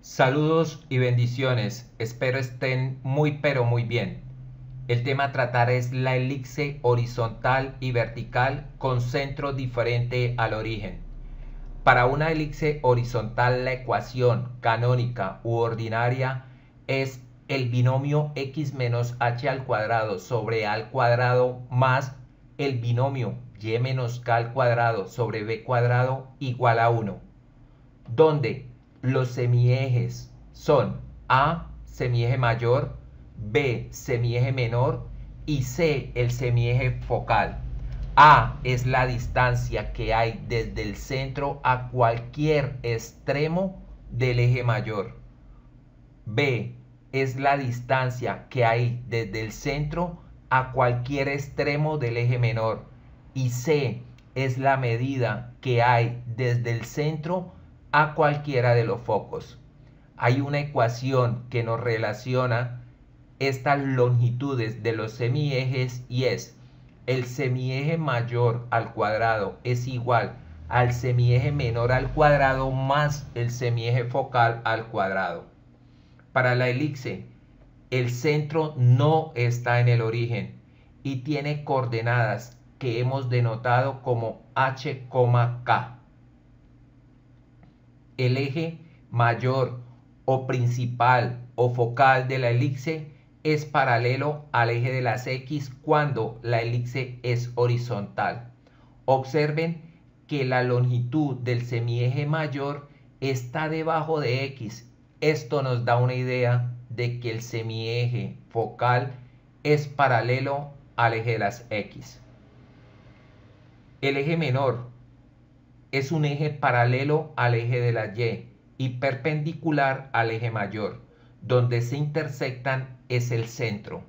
Saludos y bendiciones, espero estén muy pero muy bien. El tema a tratar es la elipse horizontal y vertical con centro diferente al origen. Para una elipse horizontal la ecuación canónica u ordinaria es el binomio x menos h al cuadrado sobre a al cuadrado más el binomio y menos k al cuadrado sobre b cuadrado igual a 1, donde los semiejes son A, semieje mayor, B, semieje menor y C, el semieje focal. A es la distancia que hay desde el centro a cualquier extremo del eje mayor. B es la distancia que hay desde el centro a cualquier extremo del eje menor. Y C es la medida que hay desde el centro a cualquiera de los focos. Hay una ecuación que nos relaciona estas longitudes de los semiejes y es el semieje mayor al cuadrado es igual al semieje menor al cuadrado más el semieje focal al cuadrado. Para la elipse, el centro no está en el origen y tiene coordenadas que hemos denotado como h, k. El eje mayor o principal o focal de la elipse es paralelo al eje de las X cuando la elipse es horizontal. Observen que la longitud del semieje mayor está debajo de X. Esto nos da una idea de que el semieje focal es paralelo al eje de las X. El eje menor es un eje paralelo al eje de la Y y perpendicular al eje mayor. Donde se intersectan es el centro.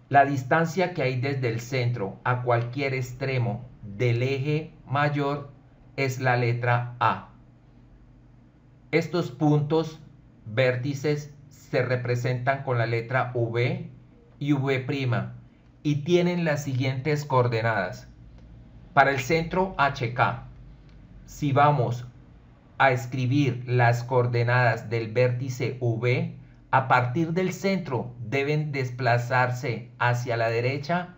La distancia que hay desde el centro a cualquier extremo del eje mayor es la letra A. Estos puntos vértices se representan con la letra V y V' y tienen las siguientes coordenadas. Para el centro HK, si vamos a escribir las coordenadas del vértice V, a partir del centro deben desplazarse hacia la derecha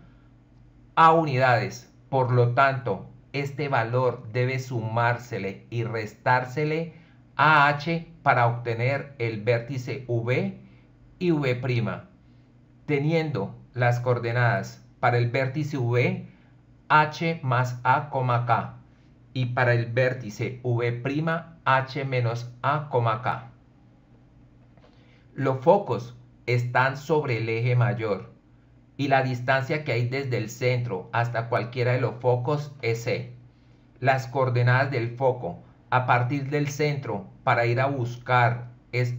a unidades. Por lo tanto, este valor debe sumársele y restársele a H para obtener el vértice V y V', teniendo las coordenadas para el vértice V, H más A, K, y para el vértice V', H menos A, K. Los focos están sobre el eje mayor y la distancia que hay desde el centro hasta cualquiera de los focos es C. Las coordenadas del foco a partir del centro para ir a buscar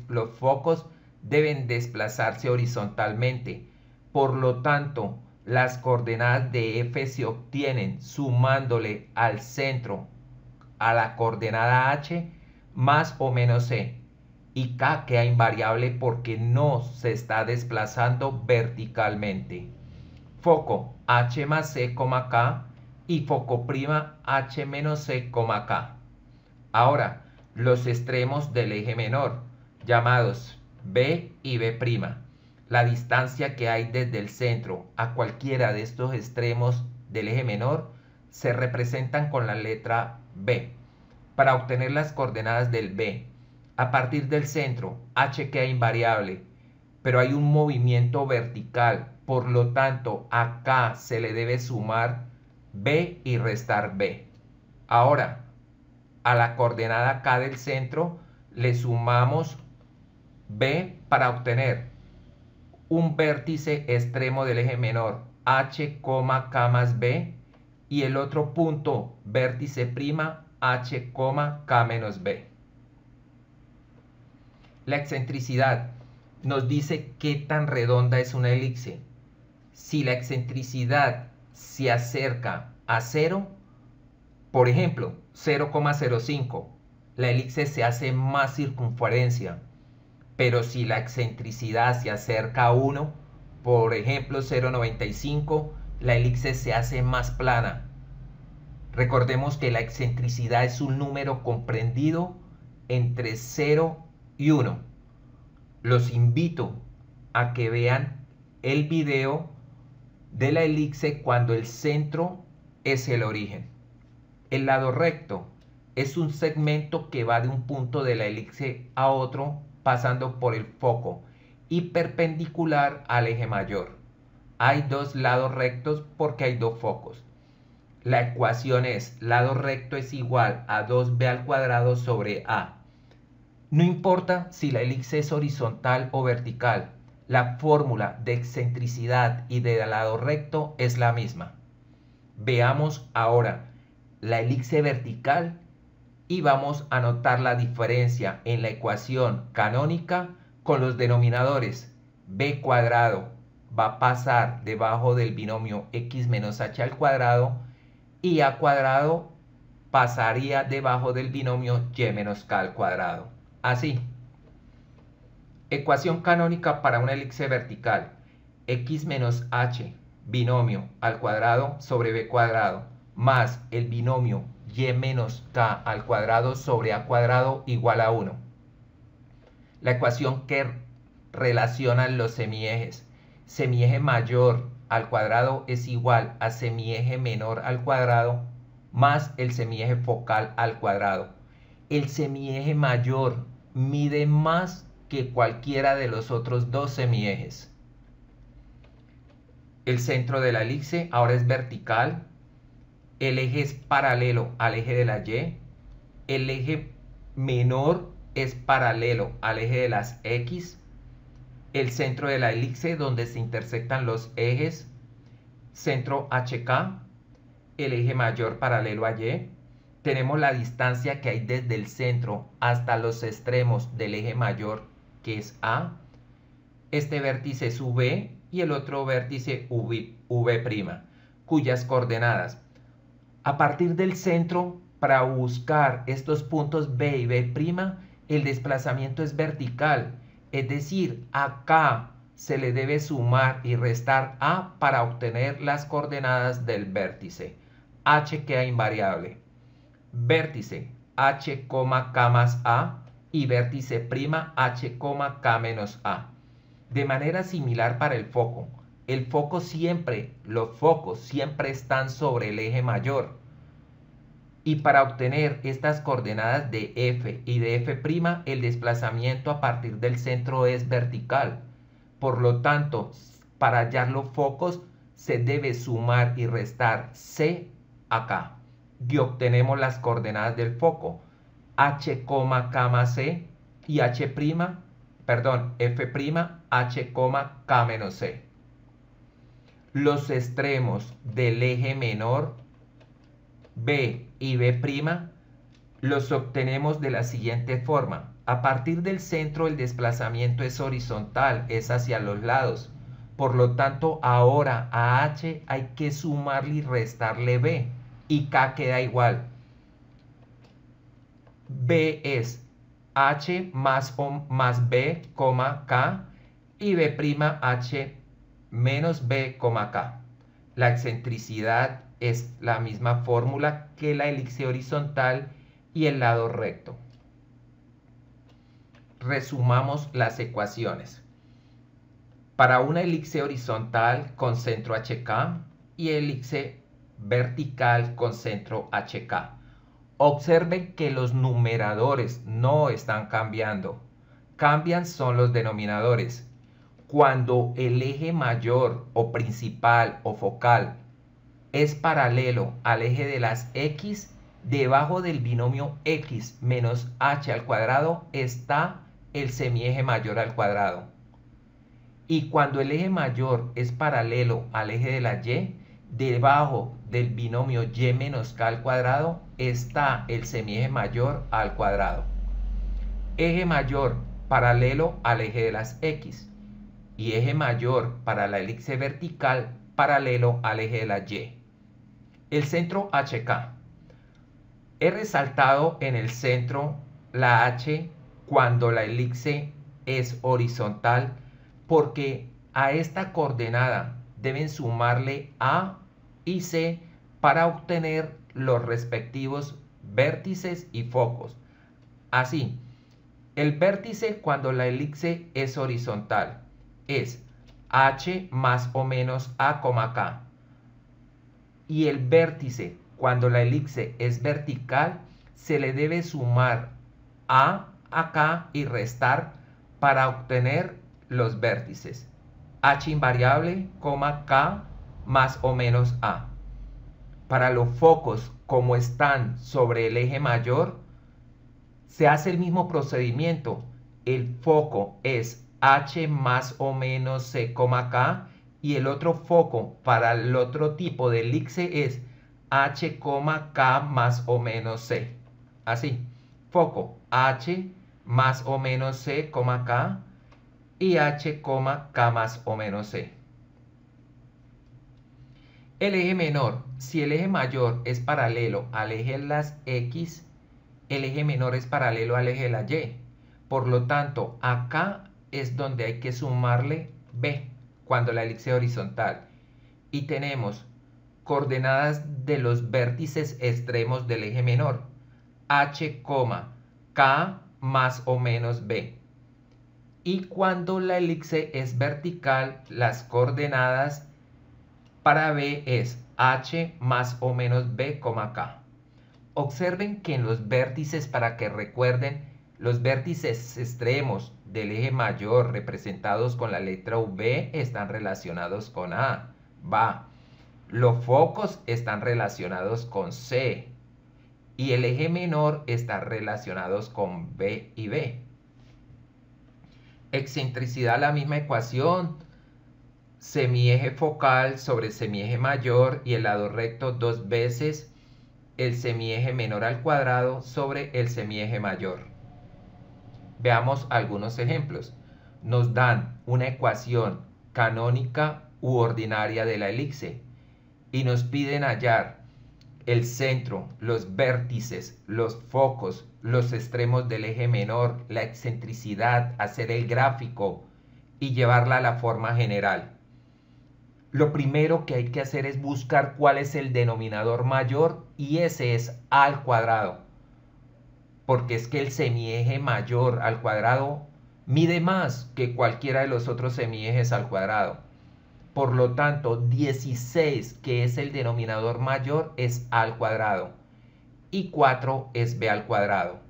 los focos deben desplazarse horizontalmente. Por lo tanto, las coordenadas de F se obtienen sumándole al centro a la coordenada H más o menos C. Y K queda invariable porque no se está desplazando verticalmente. Foco H más C, K y foco prima H menos C, K. Ahora, los extremos del eje menor, llamados B y B'. La distancia que hay desde el centro a cualquiera de estos extremos del eje menor se representan con la letra B. Para obtener las coordenadas del B, a partir del centro, H queda invariable, pero hay un movimiento vertical, por lo tanto, acá se le debe sumar B y restar B. Ahora, a la coordenada K del centro le sumamos B para obtener un vértice extremo del eje menor, H, K más B, y el otro punto vértice prima, H, K menos B. La excentricidad nos dice qué tan redonda es una elipse. Si la excentricidad se acerca a 0, por ejemplo, 0,05, la elipse se hace más circunferencia. Pero si la excentricidad se acerca a 1, por ejemplo 0,95, la elipse se hace más plana. Recordemos que la excentricidad es un número comprendido entre 0 y 1. Los invito a que vean el video de la elipse cuando el centro es el origen. El lado recto es un segmento que va de un punto de la elipse a otro pasando por el foco y perpendicular al eje mayor. Hay dos lados rectos porque hay dos focos. La ecuación es lado recto es igual a 2b al cuadrado sobre a. No importa si la elipse es horizontal o vertical, la fórmula de excentricidad y de lado recto es la misma. Veamos ahora la elipse vertical y vamos a notar la diferencia en la ecuación canónica con los denominadores. B cuadrado va a pasar debajo del binomio x menos h al cuadrado y a cuadrado pasaría debajo del binomio y menos k al cuadrado. Así, ecuación canónica para una elipse vertical, x menos h binomio al cuadrado sobre b cuadrado más el binomio y menos k al cuadrado sobre a cuadrado igual a 1. La ecuación que relaciona los semiejes. Semieje mayor al cuadrado es igual a semieje menor al cuadrado más el semieje focal al cuadrado. El semieje mayor mide más que cualquiera de los otros dos semiejes. El centro de la elipse ahora es vertical. El eje es paralelo al eje de la Y. El eje menor es paralelo al eje de las X. El centro de la elipse donde se intersectan los ejes. Centro HK. El eje mayor paralelo a Y. Tenemos la distancia que hay desde el centro hasta los extremos del eje mayor, que es A. Este vértice es V y el otro vértice V', cuyas coordenadas. A partir del centro, para buscar estos puntos B y B', el desplazamiento es vertical. Es decir, acá se le debe sumar y restar A para obtener las coordenadas del vértice. H queda invariable. Vértice h, k más a y vértice prima h, k menos a. De manera similar para el foco. Los focos siempre están sobre el eje mayor. Y para obtener estas coordenadas de f y de f', el desplazamiento a partir del centro es vertical. Por lo tanto, para hallar los focos se debe sumar y restar c acá. Y obtenemos las coordenadas del foco, h, k más c y f', h, k menos c. Los extremos del eje menor, B y B', los obtenemos de la siguiente forma. A partir del centro el desplazamiento es horizontal, es hacia los lados. Por lo tanto, ahora a h hay que sumarle y restarle b. Y k queda igual. B es h más b, k y b', h menos b, k. La excentricidad es la misma fórmula que la elipse horizontal y el lado recto. Resumamos las ecuaciones. Para una elipse horizontal con centro HK y elipse vertical con centro HK. Observen que los numeradores no están cambiando. Cambian son los denominadores. Cuando el eje mayor o principal o focal es paralelo al eje de las X, debajo del binomio X menos H al cuadrado está el semieje mayor al cuadrado. Y cuando el eje mayor es paralelo al eje de la Y, debajo del binomio Y menos K al cuadrado está el semieje mayor al cuadrado. Eje mayor paralelo al eje de las X y eje mayor para la elipse vertical paralelo al eje de la Y. El centro HK. He resaltado en el centro la H cuando la elipse es horizontal porque a esta coordenada deben sumarle A y C para obtener los respectivos vértices y focos. Así, El vértice cuando la elipse es horizontal es h más o menos a, k. Y el vértice cuando la elipse es vertical se le debe sumar a acá y restar para obtener los vértices. H invariable, k más o menos a. Para los focos, como están sobre el eje mayor, se hace el mismo procedimiento. El foco es h más o menos c, k, y el otro foco para el otro tipo de elipse es h, k más o menos c. Así, foco h más o menos c, k y h, k más o menos c. El eje menor, si el eje mayor es paralelo al eje de las X, el eje menor es paralelo al eje de la Y. Por lo tanto, acá es donde hay que sumarle B cuando la elipse es horizontal. Y tenemos coordenadas de los vértices extremos del eje menor. H, K más o menos B. Y cuando la elipse es vertical, las coordenadas para B es H más o menos B, K. Observen que en los vértices, para que recuerden, los vértices extremos del eje mayor representados con la letra V están relacionados con A, va. Los focos están relacionados con C y el eje menor está relacionados con B y B. Excentricidad, la misma ecuación. Semieje focal sobre semieje mayor y el lado recto 2 veces el semieje menor al cuadrado sobre el semieje mayor. Veamos algunos ejemplos. Nos dan una ecuación canónica u ordinaria de la elipse y nos piden hallar el centro, los vértices, los focos, los extremos del eje menor, la excentricidad, hacer el gráfico y llevarla a la forma general. Lo primero que hay que hacer es buscar cuál es el denominador mayor y ese es a al cuadrado. Porque es que el semieje mayor al cuadrado mide más que cualquiera de los otros semiejes al cuadrado. Por lo tanto, 16, que es el denominador mayor, es a al cuadrado. Y 4 es b al cuadrado.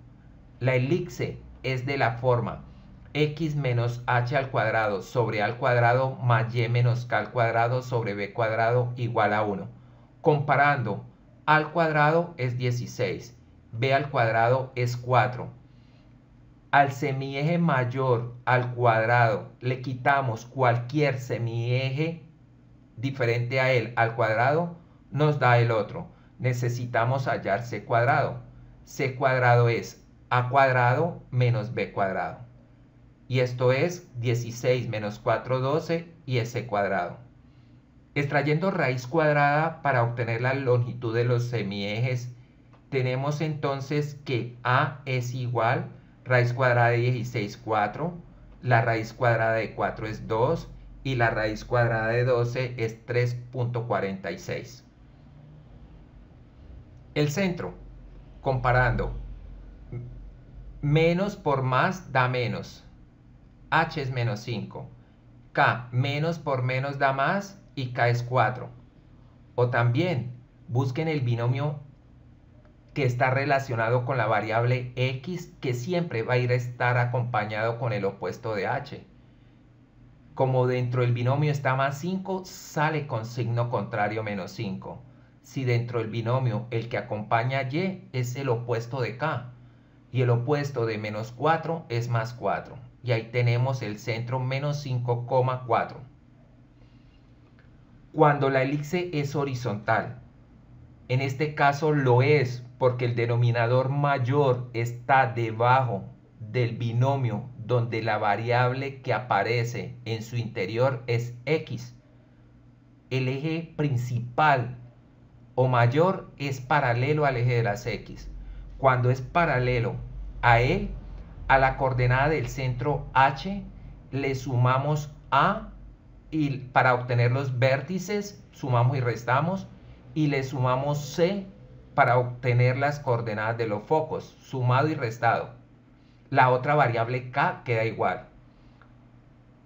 La elipse es de la forma x menos h al cuadrado sobre a al cuadrado más y menos k al cuadrado sobre b cuadrado igual a 1. Comparando, a al cuadrado es 16, b al cuadrado es 4. Al semieje mayor al cuadrado le quitamos cualquier semieje diferente a él al cuadrado, nos da el otro. Necesitamos hallar c cuadrado. C cuadrado es a cuadrado menos b cuadrado. Y esto es 16 menos 4, 12 y es c cuadrado. Extrayendo raíz cuadrada para obtener la longitud de los semiejes, tenemos entonces que a es igual raíz cuadrada de 16, 4, la raíz cuadrada de 4 es 2 y la raíz cuadrada de 12 es 3.46. El centro, comparando, menos por más da menos. H es menos 5. K menos por menos da más y K es 4. O también busquen el binomio que está relacionado con la variable X, que siempre va a estar acompañado con el opuesto de H. Como dentro del binomio está más 5, sale con signo contrario menos 5. Si dentro del binomio el que acompaña Y es el opuesto de K, y el opuesto de menos 4 es más 4. Y ahí tenemos el centro menos 5,4. Cuando la elipse es horizontal, en este caso lo es porque el denominador mayor está debajo del binomio donde la variable que aparece en su interior es X. El eje principal o mayor es paralelo al eje de las X. Cuando es paralelo a él, a la coordenada del centro H le sumamos A y para obtener los vértices sumamos y restamos y le sumamos C para obtener las coordenadas de los focos, sumado y restado. la otra variable k queda igual.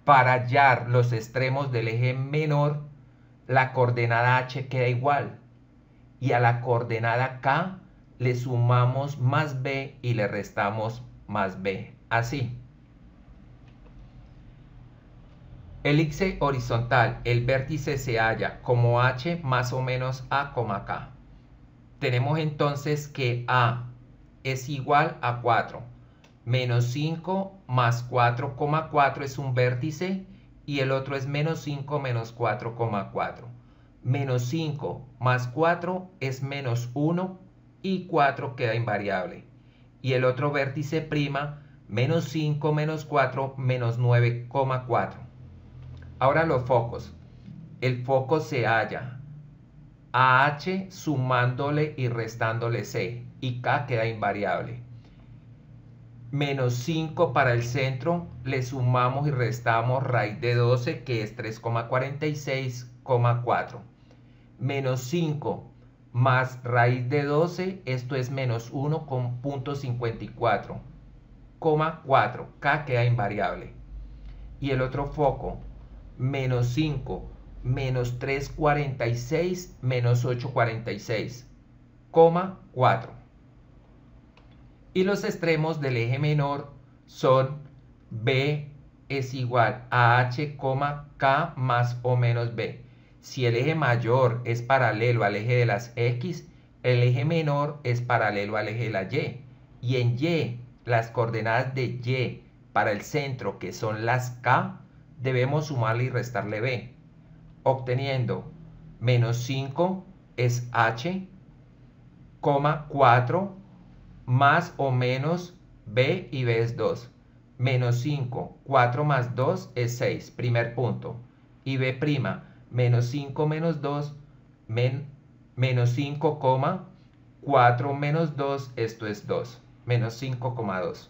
Para hallar los extremos del eje menor, la coordenada h queda igual. Y a la coordenada k le sumamos más b y le restamos más b. Así. Elipse horizontal, el vértice se halla como h más o menos a, k. Tenemos entonces que a es igual a 4. Menos 5 más 4,4 es un vértice y el otro es menos 5 menos 4,4. Menos 5 más 4 es menos 1 y 4 queda invariable. Y el otro vértice prima, menos 5 menos 4 menos 9,4. Ahora los focos. El foco se halla a h sumándole y restándole c y k queda invariable. Menos 5 para el centro, le sumamos y restamos raíz de 12 que es 3,46,4. Menos 5 más raíz de 12, esto es menos 1,54, 4, k queda invariable. Y el otro foco, menos 5, menos 3,46, menos 8,46, 4. Y los extremos del eje menor son b es igual a h, k más o menos b. Si el eje mayor es paralelo al eje de las x, el eje menor es paralelo al eje de la y. Y en y, las coordenadas de y para el centro, que son las k, debemos sumarle y restarle b, obteniendo menos 5 es h, 4 más o menos b y b es 2. Menos 5, 4 más 2 es 6, primer punto. Y b', menos 5 menos 2, menos 5, 4 menos 2, esto es 2, menos 5,2.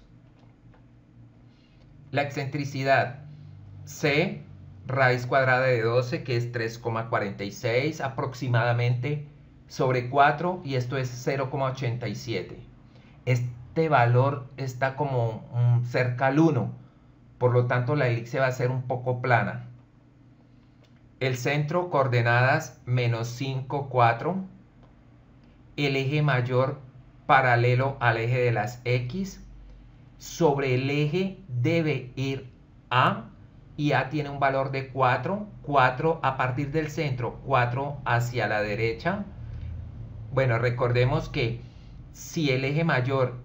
La excentricidad c, raíz cuadrada de 12, que es 3,46 aproximadamente, sobre 4, y esto es 0,87. Este valor está como cerca al 1, por lo tanto la elipse va a ser un poco plana. El centro, coordenadas menos 5, 4. El eje mayor paralelo al eje de las x. Sobre el eje debe ir a, y a tiene un valor de 4. 4 a partir del centro, 4 hacia la derecha. Bueno, recordemos que si el eje mayor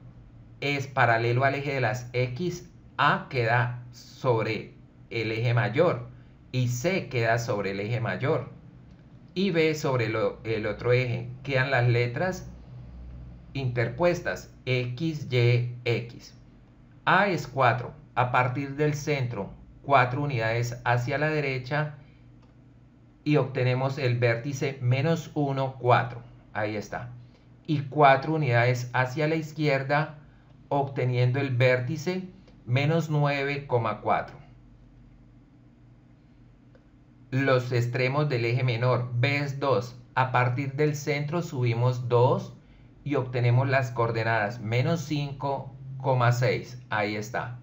es paralelo al eje de las x, a queda sobre el eje mayor y c queda sobre el eje mayor y b sobre el otro eje. Quedan las letras interpuestas, x, y, x. A es 4, a partir del centro 4 unidades hacia la derecha y obtenemos el vértice menos 1, 4, ahí está, y 4 unidades hacia la izquierda obteniendo el vértice menos 9,4. Los extremos del eje menor, b es 2, a partir del centro subimos 2 y obtenemos las coordenadas menos 5,6, ahí está.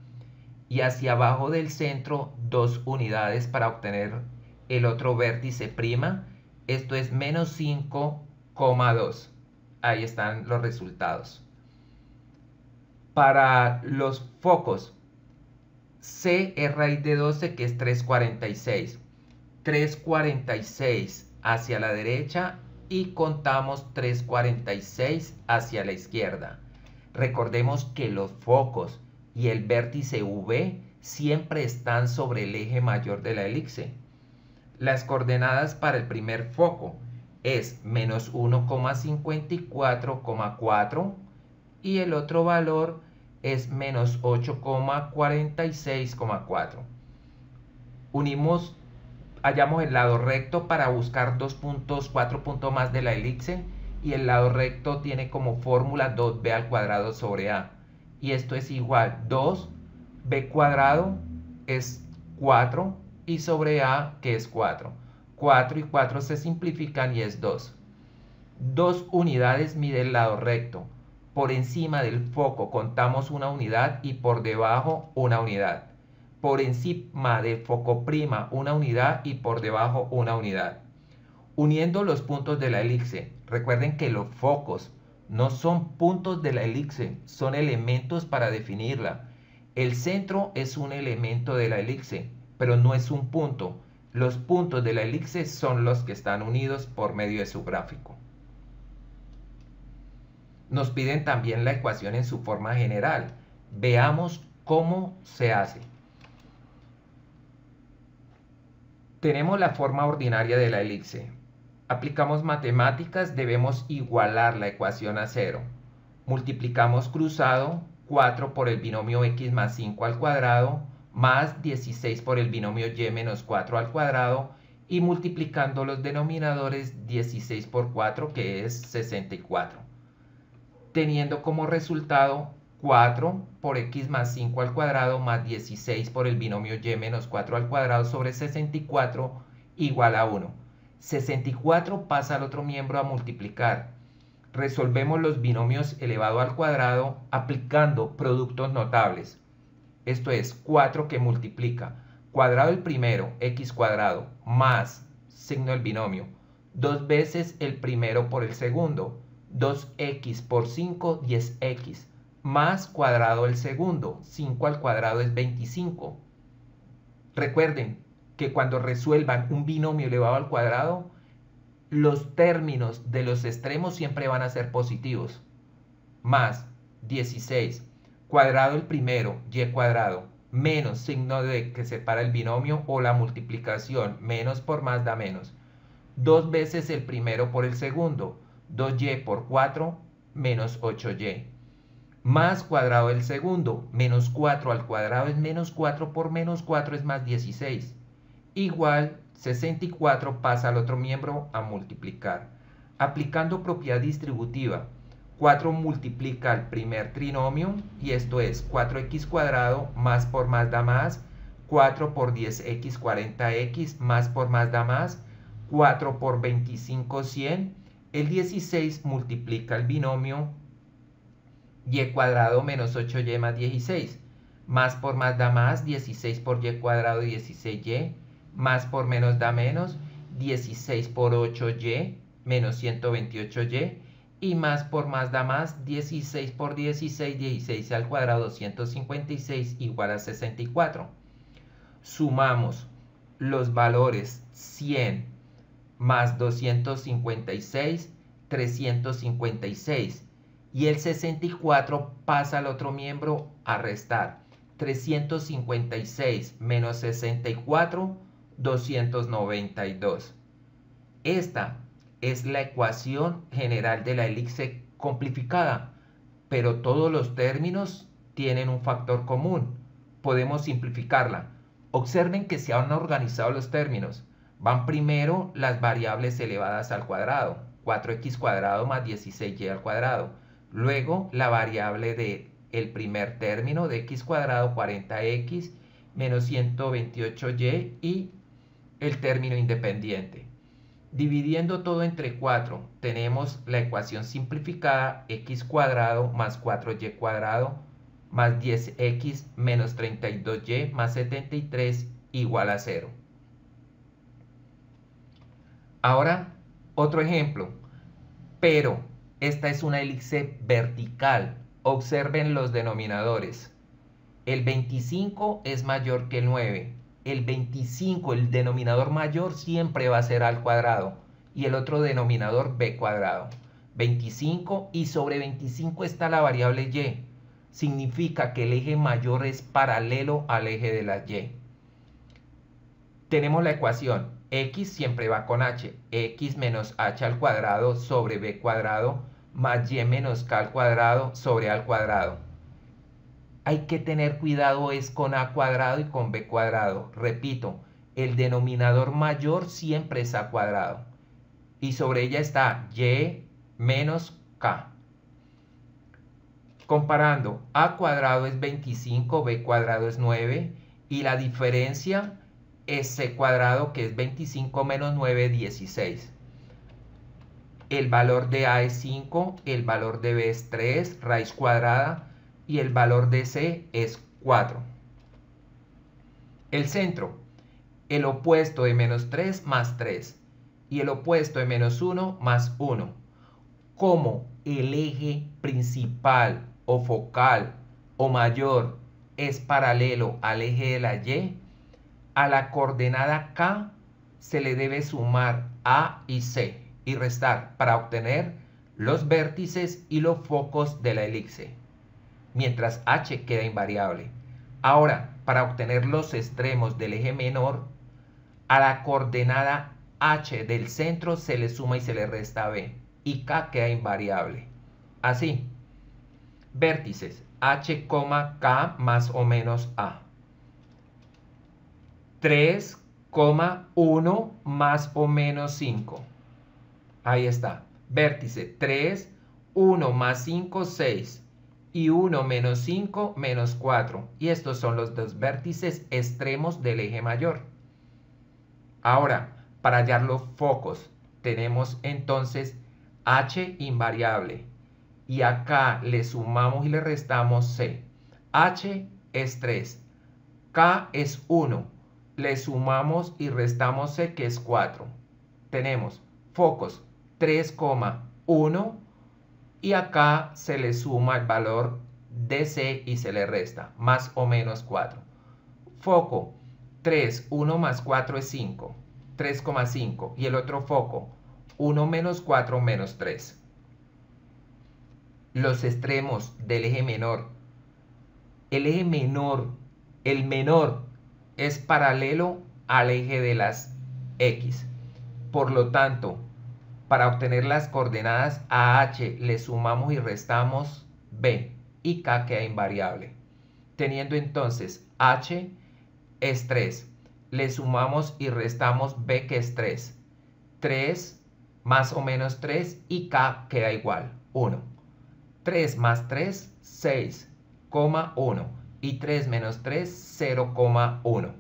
Y hacia abajo del centro 2 unidades para obtener el otro vértice prima, esto es menos 5,2. Ahí están los resultados. Para los focos, c es raíz de 12, que es 3,46. 3,46 hacia la derecha y contamos 3,46 hacia la izquierda. Recordemos que los focos y el vértice V siempre están sobre el eje mayor de la elipse. Las coordenadas para el primer foco es menos 1,54,4 y el otro valor es menos 8,46,4. Hallamos el lado recto para buscar 2 puntos, 4 puntos más de la elipse, y el lado recto tiene como fórmula 2b al cuadrado sobre a, y esto es igual 2b cuadrado es 4 y sobre a, que es 4. 4 y 4 se simplifican y es 2. 2 unidades mide el lado recto, Por encima del foco contamos una unidad y por debajo una unidad. Por encima del foco prima una unidad y por debajo una unidad. Uniendo los puntos de la elipse, recuerden que los focos no son puntos de la elipse, son elementos para definirla. El centro es un elemento de la elipse, pero no es un punto. Los puntos de la elipse son los que están unidos por medio de su gráfico. Nos piden también la ecuación en su forma general. Veamos cómo se hace. Tenemos la forma ordinaria de la elipse. Aplicamos matemáticas, debemos igualar la ecuación a 0. Multiplicamos cruzado 4 por el binomio x más 5 al cuadrado, más 16 por el binomio y menos 4 al cuadrado, y multiplicando los denominadores 16 por 4, que es 64. Teniendo como resultado 4 por x más 5 al cuadrado más 16 por el binomio y menos 4 al cuadrado sobre 64 igual a 1. 64 pasa al otro miembro a multiplicar. Resolvemos los binomios elevado al cuadrado aplicando productos notables. Esto es 4 que multiplica cuadrado el primero, x cuadrado, más signo del binomio, 2 veces el primero por el segundo, 2x por 5, 10x, más cuadrado el segundo, 5 al cuadrado es 25. Recuerden que cuando resuelvan un binomio elevado al cuadrado, los términos de los extremos siempre van a ser positivos. Más 16, cuadrado el primero, y cuadrado, menos signo de que separa el binomio o la multiplicación, menos por más da menos. 2 veces el primero por el segundo, 2y por 4, menos 8y. Más cuadrado del segundo, menos 4 al cuadrado es menos 4 por menos 4 es más 16. Igual 64 pasa al otro miembro a multiplicar. Aplicando propiedad distributiva, 4 multiplica al primer trinomio y esto es 4x cuadrado más por más da más, 4 por 10x 40x más por más da más, 4 por 25 100. El 16 multiplica el binomio y cuadrado menos 8y más 16. Más por más da más, 16 por y cuadrado 16y. Más por menos da menos, 16 por 8y menos 128y. Y más por más da más, 16 por 16, 16 al cuadrado 256 igual a 64. Sumamos los valores 100 más 256, 356. Y el 64 pasa al otro miembro a restar. 356 menos 64, 292. Esta es la ecuación general de la elipse simplificada, pero todos los términos tienen un factor común. Podemos simplificarla. Observen que se han organizado los términos. Van primero las variables elevadas al cuadrado, 4x cuadrado más 16y al cuadrado. Luego la variable del primer término de x cuadrado, 40x menos 128y y el término independiente. Dividiendo todo entre 4, tenemos la ecuación simplificada x cuadrado más 4y cuadrado más 10x menos 32y más 73 igual a 0. Ahora, otro ejemplo, pero esta es una elipse vertical. Observen los denominadores. El 25 es mayor que el 9. El 25, el denominador mayor, siempre va a ser a al cuadrado. Y el otro denominador b cuadrado. 25 y sobre 25 está la variable y. Significa que el eje mayor es paralelo al eje de la y. Tenemos la ecuación. X siempre va con h. X menos h al cuadrado sobre b cuadrado más y menos k al cuadrado sobre a al cuadrado. Hay que tener cuidado es con a cuadrado y con b cuadrado. Repito, el denominador mayor siempre es a cuadrado. Y sobre ella está y menos k. Comparando, a cuadrado es 25, b cuadrado es 9 y la diferencia es c cuadrado, que es 25 menos 9, 16. el valor de A es 5, el valor de B es 3, raíz cuadrada, y el valor de C es 4. El centro, el opuesto de menos 3 más 3, y el opuesto de menos 1 más 1. Como el eje principal o focal o mayor es paralelo al eje de la Y, a la coordenada K se le debe sumar A y C y restar para obtener los vértices y los focos de la elipse, mientras H queda invariable. Ahora, para obtener los extremos del eje menor, a la coordenada H del centro se le suma y se le resta B, y K queda invariable. Así, vértices H, K más o menos A. 3, 1 más o menos 5. Ahí está. Vértice 3, 1 más 5, 6. Y 1 menos 5, menos 4. Y estos son los dos vértices extremos del eje mayor. Ahora, para hallar los focos, tenemos entonces H invariable. Y acá le sumamos y le restamos C. H es 3. K es 1. Le sumamos y restamos C, que es 4. Tenemos focos 3,1 y acá se le suma el valor de C y se le resta, más o menos 4. Foco 3, 1 más 4 es 5, 3,5. Y el otro foco 1 menos 4 menos 3. Los extremos del eje menor. El eje menor, el menor, es paralelo al eje de las X. Por lo tanto, para obtener las coordenadas a H le sumamos y restamos B y K queda invariable. Teniendo entonces H es 3, le sumamos y restamos B, que es 3. 3 más o menos 3 y K queda igual, 1. 3 más 3, 6,1. Y 3 menos 3, 0,1.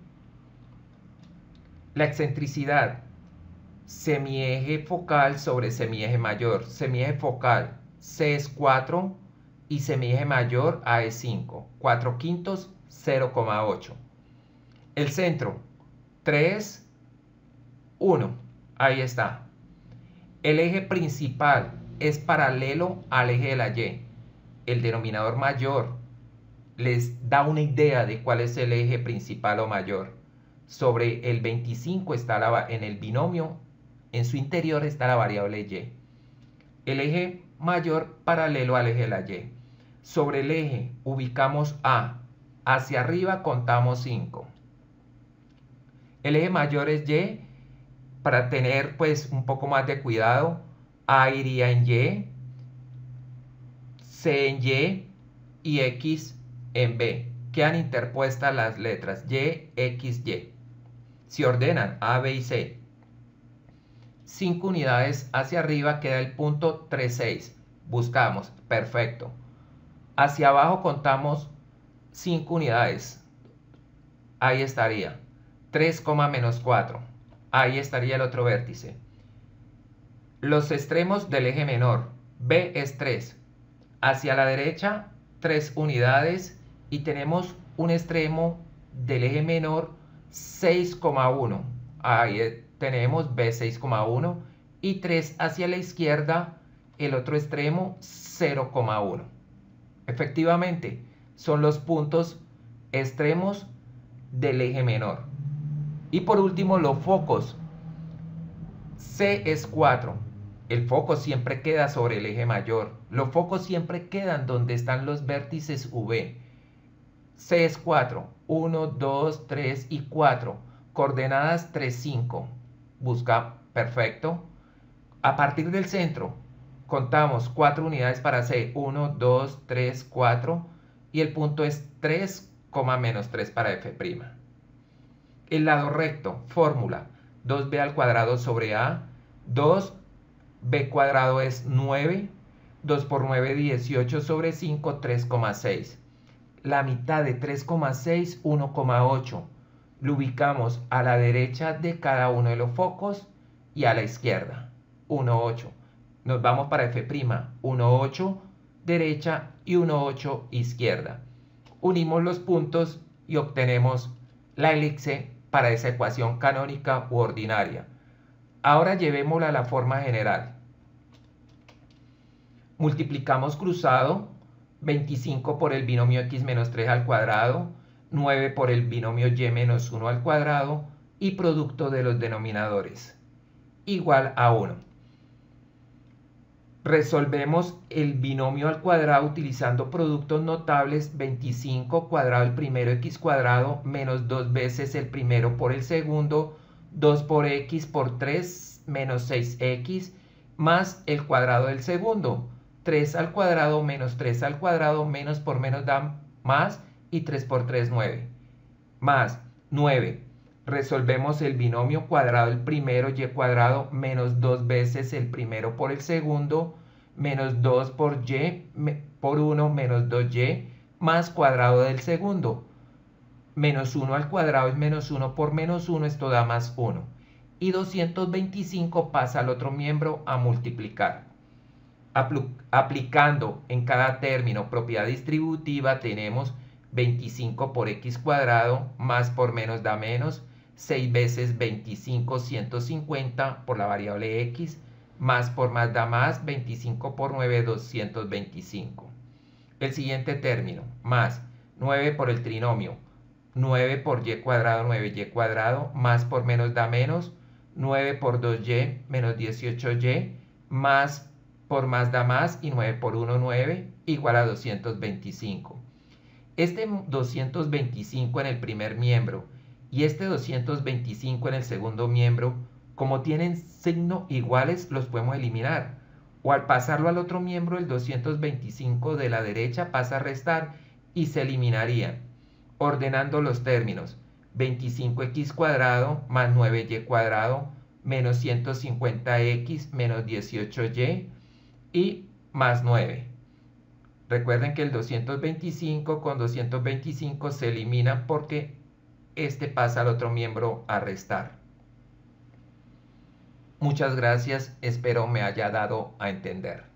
La excentricidad, semieje focal sobre semieje mayor. Semieje focal, C es 4 y semieje mayor, A es 5. 4 quintos, 0,8. El centro, 3, 1. Ahí está. El eje principal es paralelo al eje de la Y. El denominador mayor les da una idea de cuál es el eje principal o mayor. Sobre el 25 está en el binomio, en su interior está la variable Y. El eje mayor paralelo al eje de la Y. Sobre el eje ubicamos A. Hacia arriba contamos 5. El eje mayor es Y. Para tener pues un poco más de cuidado, A iría en Y, C en Y y X en B. Quedan interpuestas las letras Y, X, Y. Se ordenan A, B y C. 5 unidades hacia arriba queda el punto 3, 6. Buscamos, perfecto. Hacia abajo contamos 5 unidades. Ahí estaría. 3, menos 4. Ahí estaría el otro vértice. Los extremos del eje menor. B es 3. Hacia la derecha, 3 unidades. Y tenemos un extremo del eje menor, 6,1. Ahí tenemos B 6,1. Y 3 hacia la izquierda, el otro extremo, 0,1. Efectivamente, son los puntos extremos del eje menor. Y por último, los focos. C es 4. El foco siempre queda sobre el eje mayor. Los focos siempre quedan donde están los vértices V. C es 4. 1, 2, 3 y 4. Coordenadas 3, 5. Busca, perfecto. A partir del centro, contamos 4 unidades para C. 1, 2, 3, 4. Y el punto es 3, menos 3 para F'. El lado recto, fórmula, 2b al cuadrado sobre a, 2b cuadrado es 9, 2 por 9, 18 sobre 5, 3,6. La mitad de 3,6, 1,8. Lo ubicamos a la derecha de cada uno de los focos y a la izquierda, 1,8. Nos vamos para f', 1, 8 derecha y 1, 8 izquierda. Unimos los puntos y obtenemos la elipse para esa ecuación canónica u ordinaria. Ahora llevémosla a la forma general. Multiplicamos cruzado, 25 por el binomio x menos 3 al cuadrado, 9 por el binomio y menos 1 al cuadrado y producto de los denominadores, igual a 1. Resolvemos el binomio al cuadrado utilizando productos notables. 25 cuadrado el primero x cuadrado menos 2 veces el primero por el segundo, 2 por x por 3 menos 6x más el cuadrado del segundo. 3 al cuadrado menos 3 al cuadrado, menos por menos da más, y 3 por 3, 9. Más 9. Resolvemos el binomio cuadrado el primero y cuadrado menos 2 veces el primero por el segundo, menos 2 por y por 1 menos 2y, más cuadrado del segundo. Menos 1 al cuadrado es menos 1 por menos 1, esto da más 1. Y 225 pasa al otro miembro a multiplicar. Aplicando en cada término propiedad distributiva, tenemos 25 por x cuadrado, más por menos da menos, 6 veces 25, 150 por la variable x, más por más da más, 25 por 9, 225. El siguiente término, más 9 por el trinomio, 9 por y cuadrado, 9y cuadrado, más por menos da menos, 9 por 2y, menos 18y, más por más da más, y 9 por 1, 9, igual a 225. Este 225 en el primer miembro y este 225 en el segundo miembro, como tienen signo iguales, los podemos eliminar. O al pasarlo al otro miembro, el 225 de la derecha pasa a restar y se eliminarían. Ordenando los términos, 25x cuadrado más 9y cuadrado menos 150x menos 18y y más 9. Recuerden que el 225 con 225 se eliminan porque este pasa al otro miembro a restar. Muchas gracias, espero me haya dado a entender.